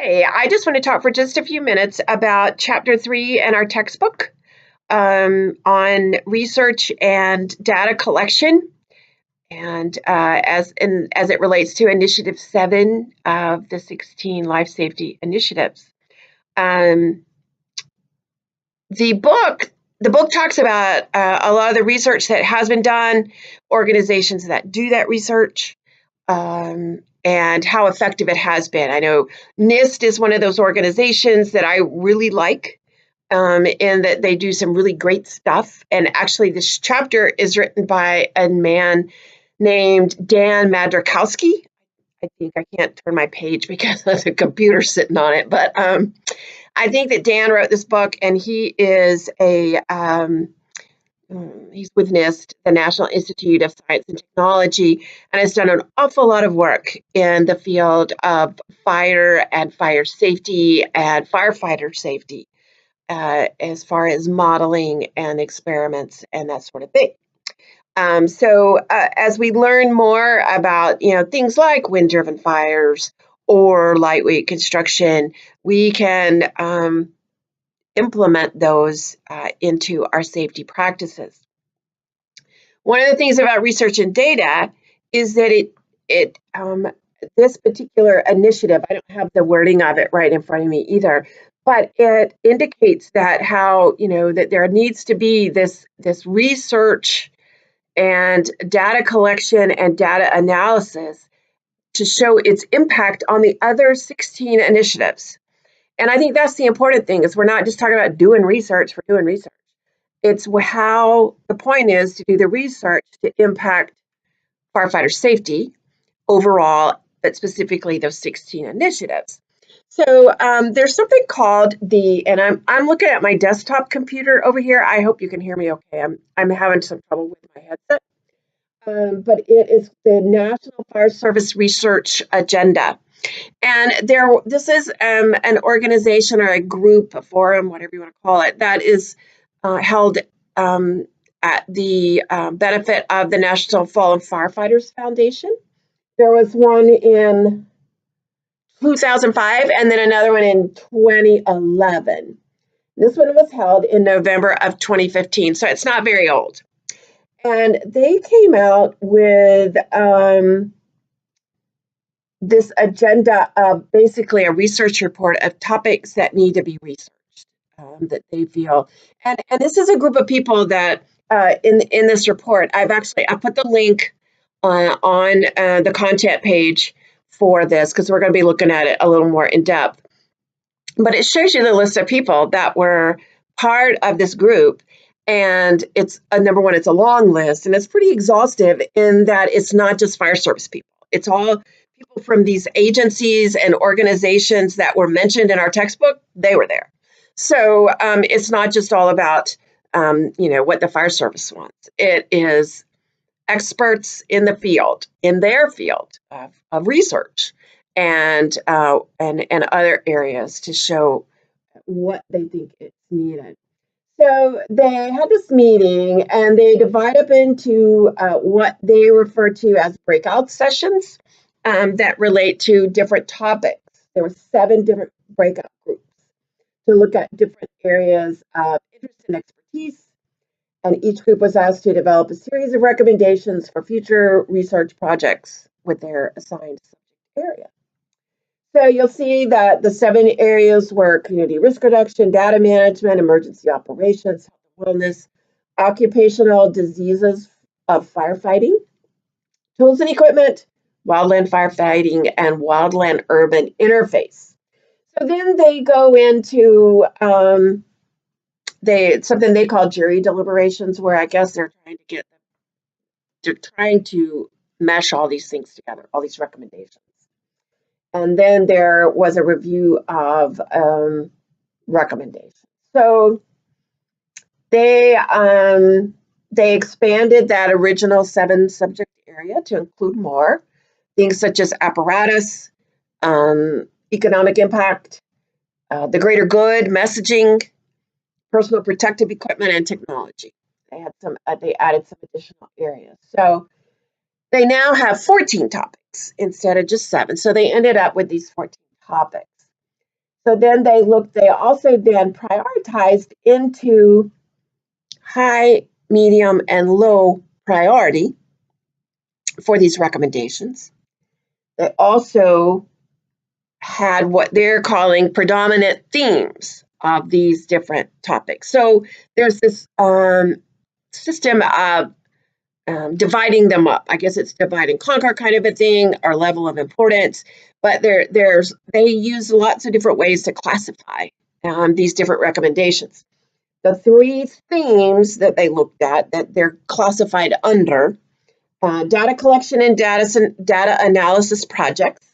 Hey, I just want to talk for just a few minutes about Chapter 3 in our textbook on research and data collection, and as it relates to Initiative 7 of the 16 Life Safety Initiatives. Um, the book the book talks about a lot of the research that has been done, organizations that do that research, and how effective it has been. I know NIST is one of those organizations that I really like, in that they do some really great stuff. And actually, this chapter is written by a man named Dan Madrikowski. I think I can't turn my page because there's a computer sitting on it, but I think that Dan wrote this book, and he is he's with NIST, the National Institute of Science and Technology, and has done an awful lot of work in the field of fire and fire safety and firefighter safety, as far as modeling and experiments and that sort of thing. So as we learn more about, things like wind-driven fires or lightweight construction, we can implement those into our safety practices. One of the things about research and data is that this particular initiative, I don't have the wording of it right in front of me either, but it indicates that that there needs to be this research and data collection and data analysis to show its impact on the other 16 initiatives. And I think that's the important thing, is we're not just talking about doing research for doing research. It's how the point is to do the research to impact firefighter safety overall, but specifically those 16 initiatives. So there's something called and I'm looking at my desktop computer over here. I hope you can hear me okay. I'm having some trouble with my headset. But it is the National Fire Service Research Agenda. And this is an organization or a group, a forum, whatever you want to call it, that is held at the benefit of the National Fallen Firefighters Foundation. There was one in 2005 and then another one in 2011. This one was held in November of 2015, so it's not very old. And they came out with this agenda of basically a research report of topics that need to be researched, that they feel. And this is a group of people that in this report, I put the link on the content page for this, because we're going to be looking at it a little more in depth. But it shows you the list of people that were part of this group. And it's number one, it's a long list, and it's pretty exhaustive in that it's not just fire service people. It's all people from these agencies and organizations that were mentioned in our textbook. They were there. So it's not just all about, what the fire service wants. It is experts in the field, in their field of research and other areas to show what they think is needed. So they had this meeting, and they divide up into what they refer to as breakout sessions that relate to different topics. There were 7 different breakout groups to look at different areas of interest and expertise. And each group was asked to develop a series of recommendations for future research projects with their assigned subject area. So you'll see that the 7 areas were community risk reduction, data management, emergency operations, health and wellness, occupational diseases of firefighting, tools and equipment, wildland firefighting, and wildland-urban interface. So then they go into something they call jury deliberations, where I guess they're trying to mesh all these things together, all these recommendations. And then there was a review of recommendations. So they expanded that original 7 subject area to include more things such as apparatus, economic impact, the greater good, messaging, personal protective equipment, and technology. They added some additional areas. So they now have 14 topics instead of just 7. So they ended up with these 14 topics. So then they also then prioritized into high, medium, and low priority for these recommendations. They also had what they're calling predominant themes of these different topics. So there's this system of dividing them up. I guess it's divide and conquer kind of a thing, or level of importance. But they use lots of different ways to classify these different recommendations. The three themes that they looked at that they're classified under: data collection and data analysis projects,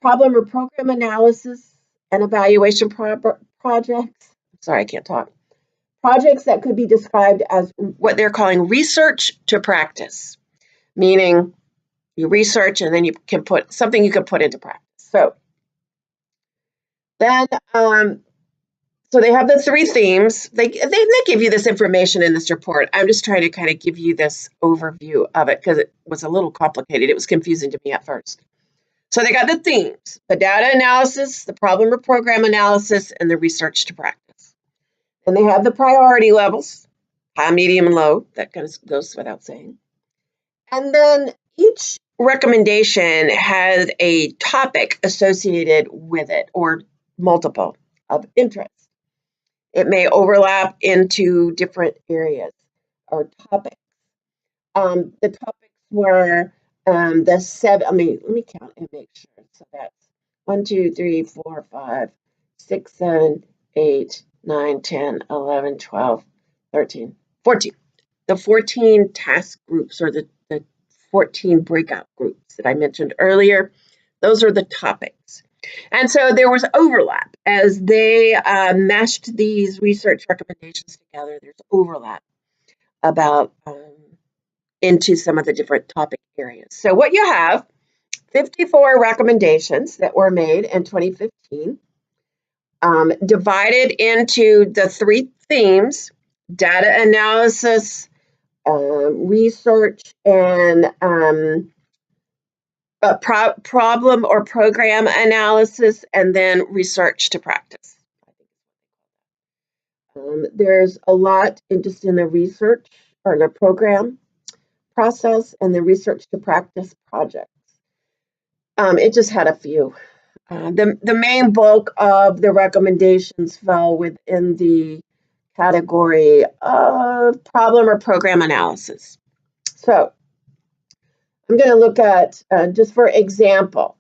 problem or program analysis and evaluation projects. Sorry, I can't talk. Projects that could be described as what they're calling research to practice, meaning you research and then you can put something you can put into practice. So then, so they have the three themes. They give you this information in this report. I'm just trying to kind of give you this overview of it because it was a little complicated. It was confusing to me at first. So they got the themes: the data analysis, the problem or program analysis, and the research to practice. And they have the priority levels: high, medium, and low. That kind of goes without saying. And then each recommendation has a topic associated with it, or multiple of interest. It may overlap into different areas or topics. The topics were the seven. Let me count and make sure. So that's 1, 2, 3, 4, 5, 6, 7, 8, 9, 10, 11, 12, 13, 14. The 14 task groups, or the 14 breakout groups that I mentioned earlier, those are the topics. And so there was overlap as they meshed these research recommendations together. There's overlap about into some of the different topic areas. So what you have, 54 recommendations that were made in 2015, divided into the three themes: data analysis, research, and problem or program analysis, and then research to practice. There's a lot just in the research or the program process and the research to practice projects. It just had a few. The main bulk of the recommendations fell within the category of problem or program analysis. So I'm going to look at, just for example,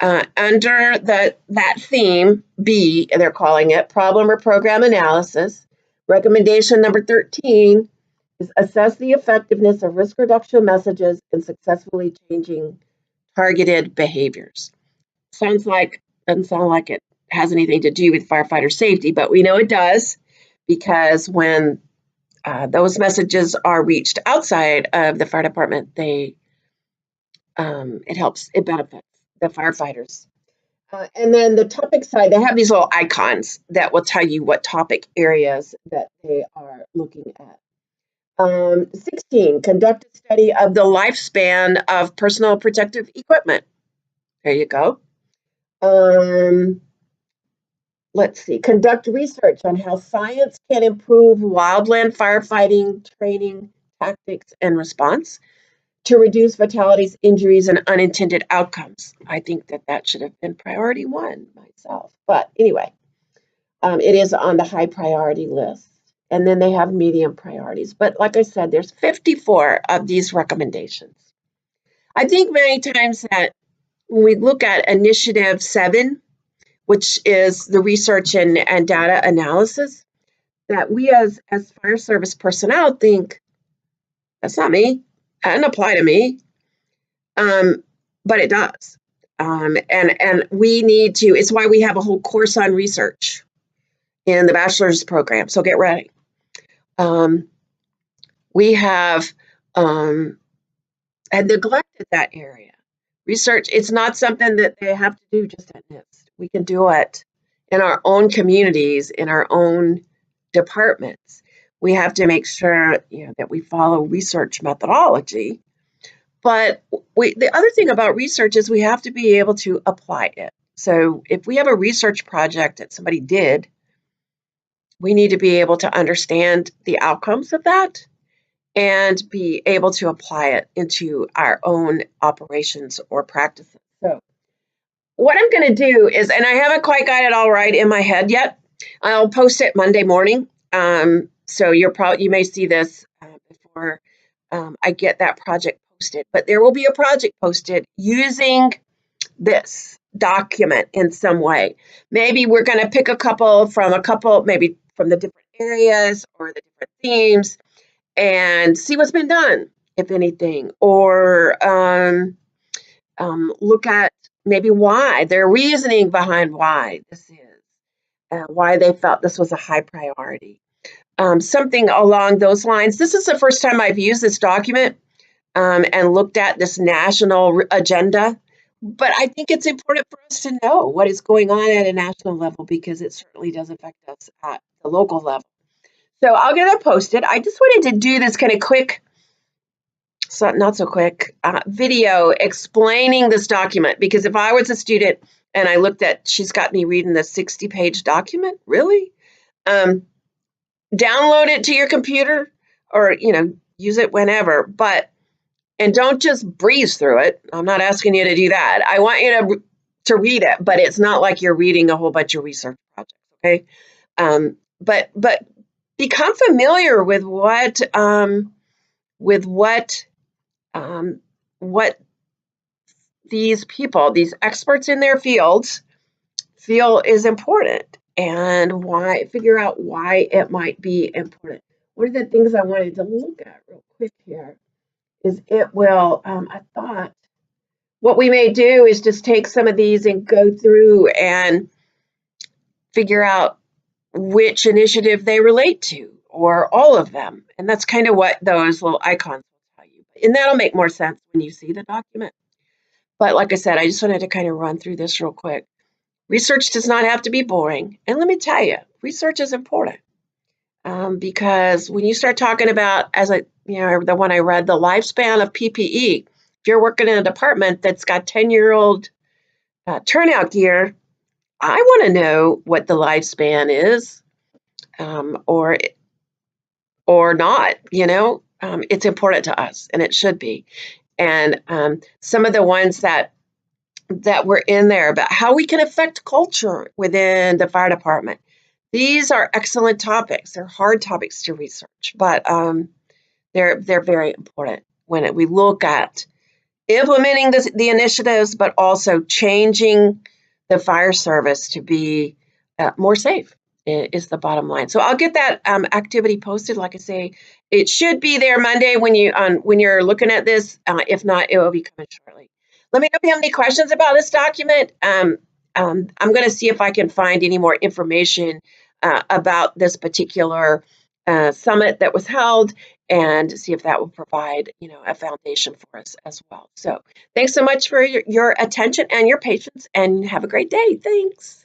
under that theme B, they're calling it problem or program analysis, recommendation number 13 is assess the effectiveness of risk reduction messages in successfully changing targeted behaviors. Doesn't sound like it has anything to do with firefighter safety, but we know it does, because when those messages are reached outside of the fire department, it benefits the firefighters. And then the topic side, they have these little icons that will tell you what topic areas that they are looking at. 16, conduct a study of the lifespan of personal protective equipment. There you go. Let's see, conduct research on how science can improve wildland firefighting training, tactics, and response to reduce fatalities, injuries, and unintended outcomes. I think that should have been priority 1 myself. But anyway, it is on the high priority list. And then they have medium priorities. But like I said, there's 54 of these recommendations. I think many times that when we look at Initiative 7, which is the research and data analysis, that we as fire service personnel think, that's not me, that doesn't apply to me. But it does. And we need to, it's why we have a whole course on research in the bachelor's program. So get ready. We have neglected that area. Research, it's not something that they have to do just at NIST. We can do it in our own communities, in our own departments. We have to make sure that we follow research methodology. But the other thing about research is we have to be able to apply it. So if we have a research project that somebody did, we need to be able to understand the outcomes of that and be able to apply it into our own operations or practices. So what I'm going to do is, and I haven't quite got it all right in my head yet, I'll post it Monday morning. So you may see this before I get that project posted, but there will be a project posted using this document in some way. Maybe we're going to pick a couple, maybe from the different areas or the different themes, and see what's been done, if anything, or look at maybe why, their reasoning behind why this is, why they felt this was a high priority. Something along those lines. This is the first time I've used this document and looked at this national agenda, but I think it's important for us to know what is going on at a national level because it certainly does affect us at the local level. So I'll get it posted. I just wanted to do this kind of quick, not so quick, video explaining this document, because if I was a student and I looked at, she's got me reading the 60-page document, really? Download it to your computer or, use it whenever, and don't just breeze through it. I'm not asking you to do that. I want you to read it, but it's not like you're reading a whole bunch of research projects, okay? But become familiar with what these people, these experts in their fields, feel is important, and figure out why it might be important. One of the things I wanted to look at real quick here is I thought what we may do is just take some of these and go through and figure out which initiative they relate to, or all of them. And that's kind of what those little icons will tell you. And that'll make more sense when you see the document. But like I said, I just wanted to kind of run through this real quick. Research does not have to be boring. And let me tell you, research is important. Because when you start talking about, the one I read, the lifespan of PPE, if you're working in a department that's got 10-year-old turnout gear, I want to know what the lifespan is, or not. It's important to us, and it should be. And some of the ones that were in there about how we can affect culture within the fire department. These are excellent topics. They're hard topics to research, but they're very important when we look at implementing the initiatives, but also changing the fire service to be more safe is the bottom line. So I'll get that activity posted. Like I say, it should be there Monday when you're looking at this. If not, it will be coming shortly. Let me know if you have any questions about this document. I'm going to see if I can find any more information about this particular summit that was held, and see if that will provide, a foundation for us as well. So thanks so much for your attention and your patience, and have a great day. Thanks.